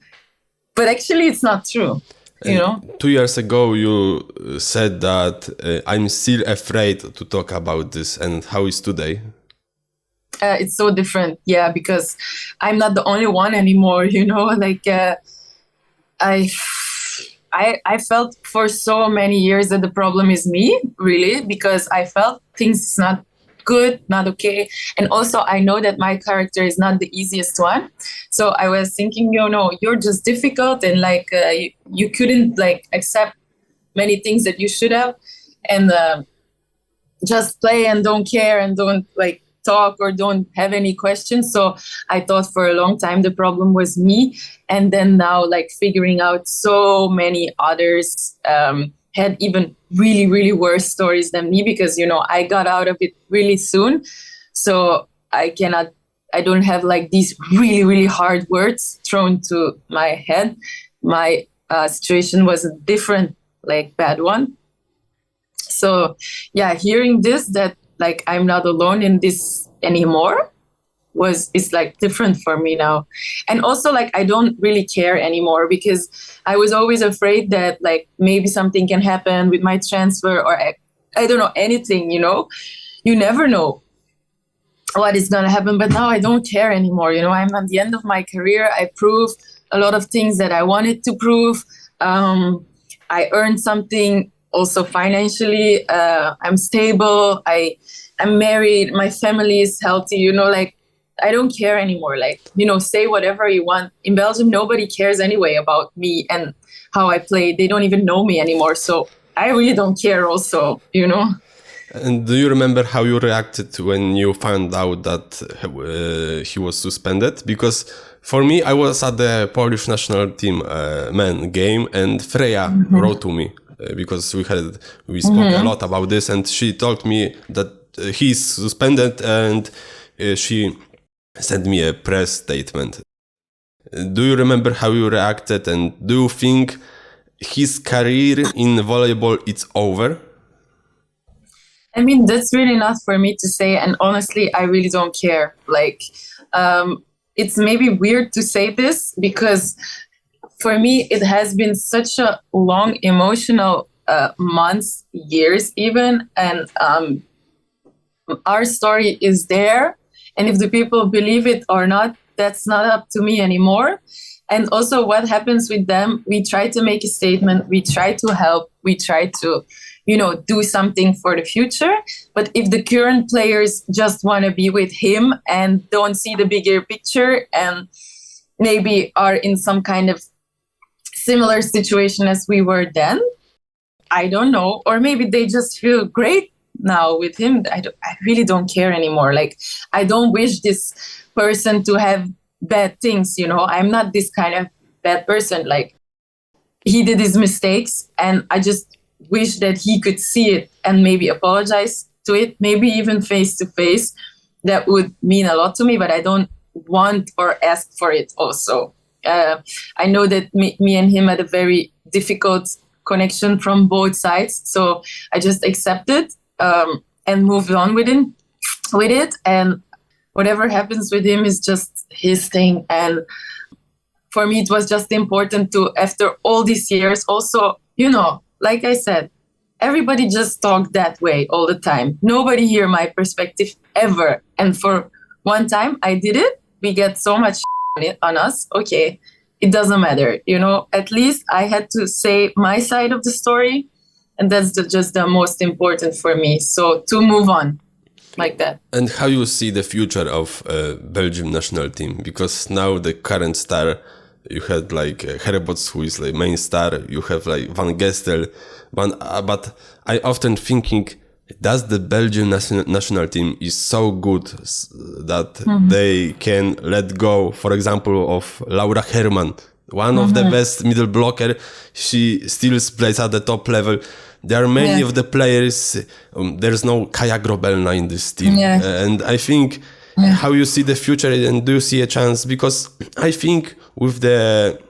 But actually, it's not true, you know. 2 years ago, you said that I'm still afraid to talk about this. And how is today? It's so different, yeah, because I'm not the only one anymore, you know. Like, I felt for so many years that the problem is me, really, because I felt things not good, not okay. And also I know that my character is not the easiest one. So I was thinking, you know, you're just difficult and like you couldn't like accept many things that you should have, and just play and don't care and don't like talk or don't have any questions. So I thought for a long time the problem was me. And then now like figuring out so many others had even really, really worse stories than me, because, you know, I got out of it really soon. So I don't have like these really, really hard words thrown to my head. My situation was a different, like bad one. So yeah, hearing this, that like I'm not alone in this anymore is like different for me now. And also like I don't really care anymore, because I was always afraid that like maybe something can happen with my transfer, or I don't know, anything, you know. You never know what is going to happen. But now I don't care anymore, you know. I'm at the end of my career. I proved a lot of things that I wanted to prove. I earned something also financially. I'm stable. I'm married. My family is healthy, you know, like I don't care anymore. Like, you know, say whatever you want. In Belgium, nobody cares anyway about me and how I play. They don't even know me anymore. So I really don't care also, you know. And do you remember how you reacted when you found out that he was suspended? Because for me, I was at the Polish national team men game, and Freya wrote to me because we spoke a lot about this, and she told me that he's suspended, and she sent me a press statement. Do you remember how you reacted, and do you think his career in volleyball is over? I mean, that's really not for me to say, and honestly, I really don't care. Like, it's maybe weird to say this, because for me, it has been such a long emotional months, years even, and our story is there, and if the people believe it or not, that's not up to me anymore. And also what happens with them, we try to make a statement, we try to help, we try to, you know, do something for the future. But if the current players just want to be with him and don't see the bigger picture, and maybe are in some kind of similar situation as we were then, I don't know, or maybe they just feel great now with him, I really don't care anymore. Like, I don't wish this person to have bad things, you know. I'm not this kind of bad person. Like, he did his mistakes, and I just wish that he could see it and maybe apologize to it, maybe even face to face. That would mean a lot to me, but I don't want or ask for it also. I know that me and him had a very difficult connection from both sides, so I just accepted and moved on with it. And whatever happens with him is just his thing. And for me, it was just important to, after all these years, also, you know, like I said, everybody just talked that way all the time. Nobody hear my perspective ever. And for one time I did it. We get so much on us. Okay, it doesn't matter. You know, at least I had to say my side of the story. And that's just the most important for me. So to move on like that. And how you see the future of Belgium national team? Because now the current star, you had like Herbots, who is the main star. You have like Van Gestel. But I often thinking, does the Belgian national team is so good that they can let go, for example, of Laura Herman, one of the best middle blocker. She still plays at the top level. There are many of the players. There's no Kaja Grobelna in this team. And I think how you see the future, and do you see a chance? Because I think with the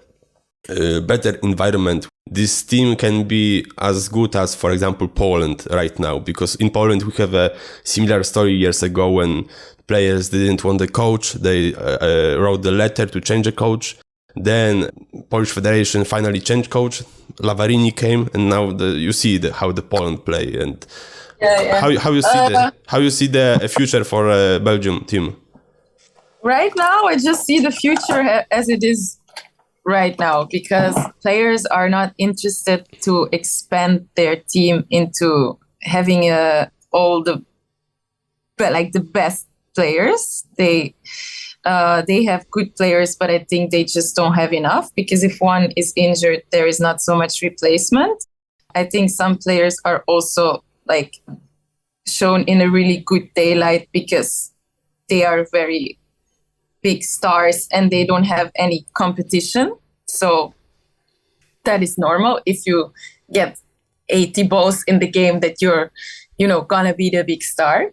better environment, this team can be as good as, for example, Poland right now. Because in Poland we have a similar story years ago when players didn't want the coach. They wrote the letter to change the coach. Then Polish Federation finally changed coach. Lavarini came, and now you see how the Poland play. And how you see the future for Belgium team? Right now, I just see the future as it is right now, because players are not interested to expand their team into having all the best players. They have good players, but I think they just don't have enough, because if one is injured, there is not so much replacement. I think some players are also like shown in a really good daylight because they are very big stars and they don't have any competition. So that is normal if you get 80 balls in the game that you're, gonna be the big star.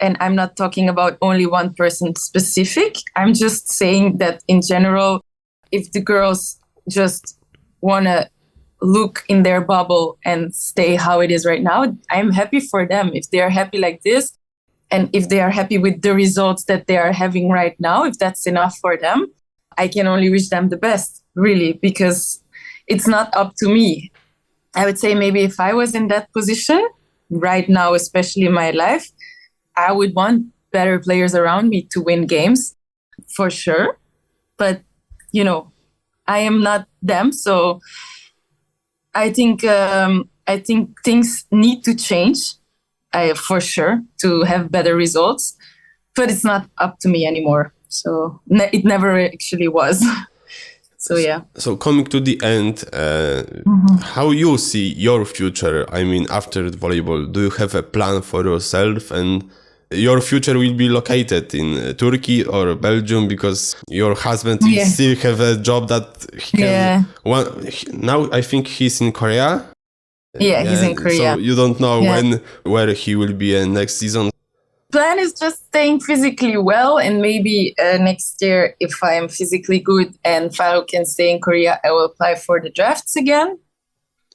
And I'm not talking about only one person specific. I'm just saying that in general, if the girls just want to look in their bubble and stay how it is right now, I'm happy for them. If they are happy like this, and if they are happy with the results that they are having right now, if that's enough for them, I can only wish them the best, really, because it's not up to me. I would say maybe if I was in that position right now, especially in my life, I would want better players around me to win games, for sure. But, I am not them. So I think things need to change, for sure, to have better results. But it's not up to me anymore. So it never actually was. So, yeah. So coming to the end, how you see your future? I mean, after volleyball, do you have a plan for yourself? And your future will be located in Turkey or Belgium, because your husband will still have a job that he can... Now I think he's in Korea. Yeah, he's in Korea. So you don't know where he will be next season. Plan is just staying physically well, and maybe next year, if I am physically good and Farouk can stay in Korea, I will apply for the drafts again.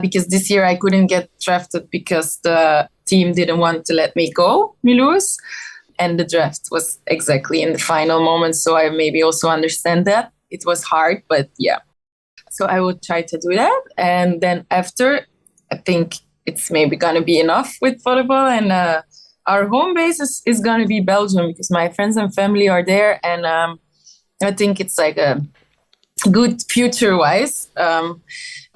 Because this year I couldn't get drafted because the team didn't want to let me go, Milos. And the draft was exactly in the final moment. So I maybe also understand that. It was hard, but yeah. So I will try to do that. And then after, I think it's maybe going to be enough with volleyball. And our home base is going to be Belgium, because my friends and family are there. And I think it's like a good future-wise.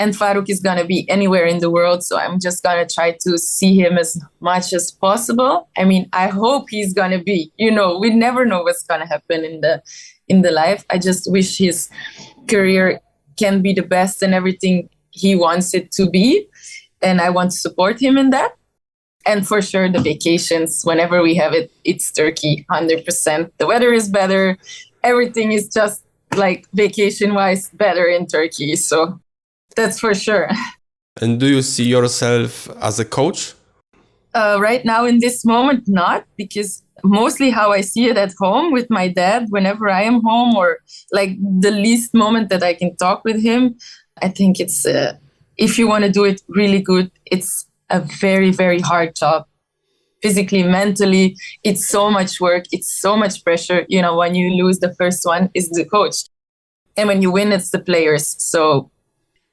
And Farouk is going to be anywhere in the world, so I'm just going to try to see him as much as possible. I mean, I hope he's going to be, we never know what's going to happen in the life. I just wish his career can be the best and everything he wants it to be. And I want to support him in that. And for sure, the vacations, whenever we have it, it's Turkey, 100%. The weather is better. Everything is just like vacation-wise better in Turkey. So that's for sure. And do you see yourself as a coach? Right now, in this moment, not, because mostly how I see it at home with my dad, whenever I am home, or like the least moment that I can talk with him, I think it's, if you want to do it really good, it's a very, very hard job. Physically, mentally, it's so much work. It's so much pressure. You know, when you lose, the first one is the coach. And when you win, it's the players. So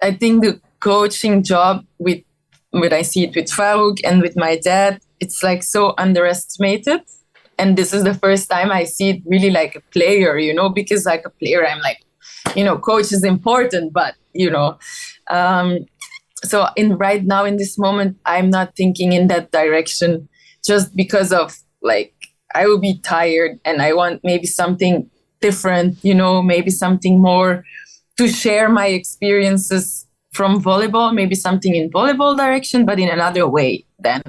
I think the coaching job, when I see it with Farouk and with my dad, it's like so underestimated. And this is the first time I see it really like a player, you know, because like a player, I'm like, you know, coach is important, but, you know, so right now in this moment, I'm not thinking in that direction just because of like, I will be tired and I want maybe something different, you know, maybe something more to share my experiences from volleyball, maybe something in volleyball direction, but in another way than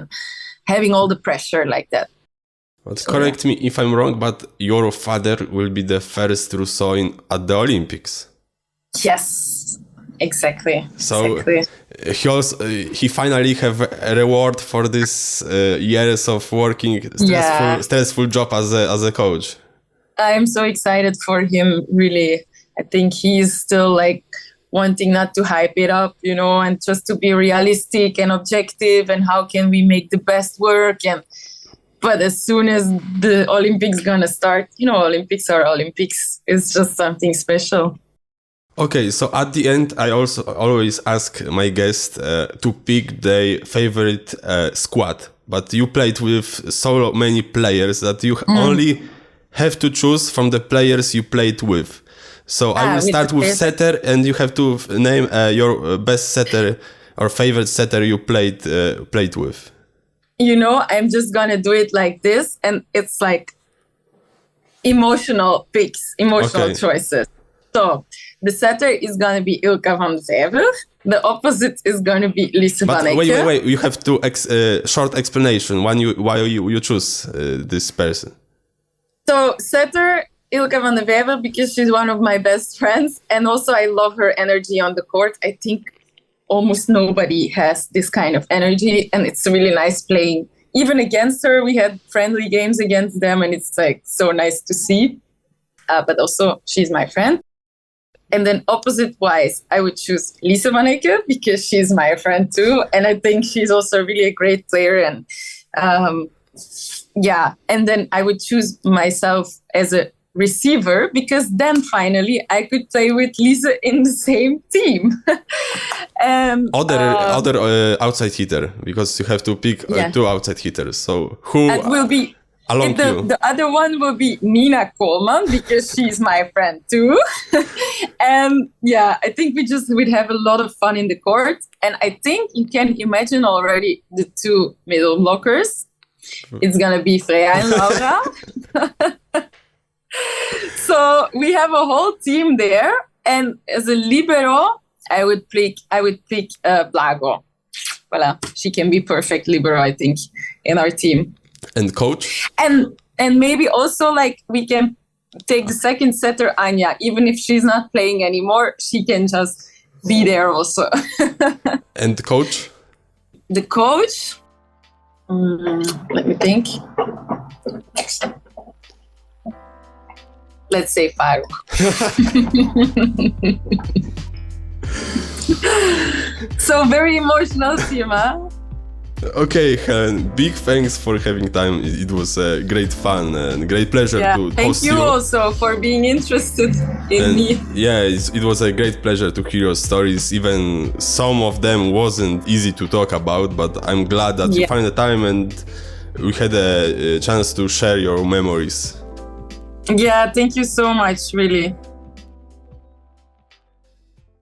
having all the pressure like that. But correct me if I'm wrong, but your father will be the first Rousseau at the Olympics. Yes, exactly. So exactly. He finally have a reward for this years of working stressful job as a coach. I'm so excited for him, really. I think he's still like wanting not to hype it up, you know, and just to be realistic and objective and how can we make the best work. But as soon as the Olympics gonna start, you know, Olympics are Olympics. It's just something special. Okay, so at the end, I also always ask my guests to pick their favorite squad. But you played with so many players that you only have to choose from the players you played with. So I will start with setter, and you have to name your best setter or favorite setter you played with. You know, I'm just gonna do it like this, and it's like emotional picks, emotional choices. So the setter is gonna be Ilka van Vijver. The opposite is gonna be Lise van Ecke. Wait! You have to short explanation why you choose this person. So setter Ilka van Vijver, because she's one of my best friends, and also I love her energy on the court. I think almost nobody has this kind of energy, and it's really nice playing. Even against her, we had friendly games against them, and it's like so nice to see. But also, she's my friend. And then opposite-wise, I would choose Lise van Ecke, because she's my friend too, and I think she's also really a great player. And and then I would choose myself as a receiver, because then finally I could play with Lise in the same team. Other outside hitter, because you have to pick two outside hitters. So who it will be along you? The other one will be Nina Coleman, because she's my friend too. And I think we'd have a lot of fun in the court. And I think you can imagine already the two middle blockers. It's gonna be Freya and Laura. So we have a whole team there, and as a libero, I would pick Blago. Voilà, she can be perfect libero, I think, in our team. And coach? And maybe also like we can take the second setter, Anya. Even if she's not playing anymore, she can just be there also. And the coach? The coach? Let me think. Let's say Farouk. So very emotional, Sima. Okay, Helen, big thanks for having time. It was great fun and great pleasure to host you. Thank you also for being interested in me. Yeah, it was a great pleasure to hear your stories. Even some of them wasn't easy to talk about, but I'm glad that you found the time and we had a chance to share your memories. Yeah, thank you so much, really.